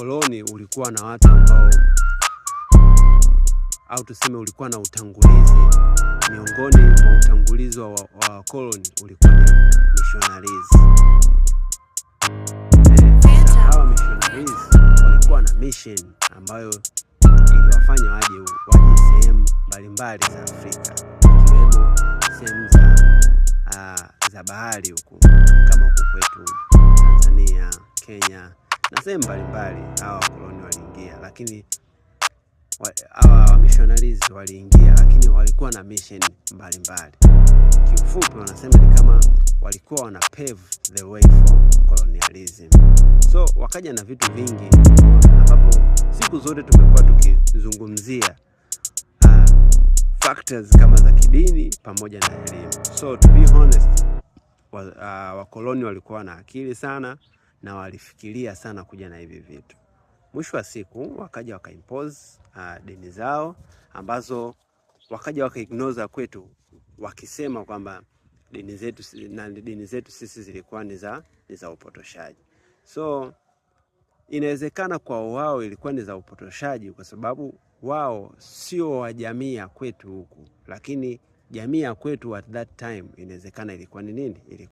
ukoloni ulikuwa na watu ambao, au tuseme ulikuwa na utangulizi. Miongoni mwa utangulizi wa wakoloni ulikuwa ni missionaries. Hawa missionaries walikuwa na mission ambayo iliwafanya waje sehemu mbalimbali za Afrika, ikiwemo sehemu za bahari huku kama huku kwetu Tanzania, Kenya na sehemu mbalimbali. Hawa wakoloni waliingia, lakini hawa missionaries waliingia, lakini walikuwa na mission mbalimbali. Kiufupi wanasema ni kama walikuwa wana pave the way for colonialism. So wakaja na vitu vingi, ambapo siku zote tumekuwa tukizungumzia factors kama za kidini pamoja na elimu. So to be honest, wakoloni walikuwa na akili sana na walifikiria sana kuja na hivi vitu. Mwisho wa siku wakaja impose dini zao, ambazo wakaja ignore kwetu, wakisema kwamba dini zetu sisi zilikuwa ni za upotoshaji. So inawezekana kwa wao ilikuwa ni za upotoshaji kwa sababu wao sio wa jamii ya kwetu huku, lakini jamii ya kwetu at that time inawezekana ilikuwa ni nini?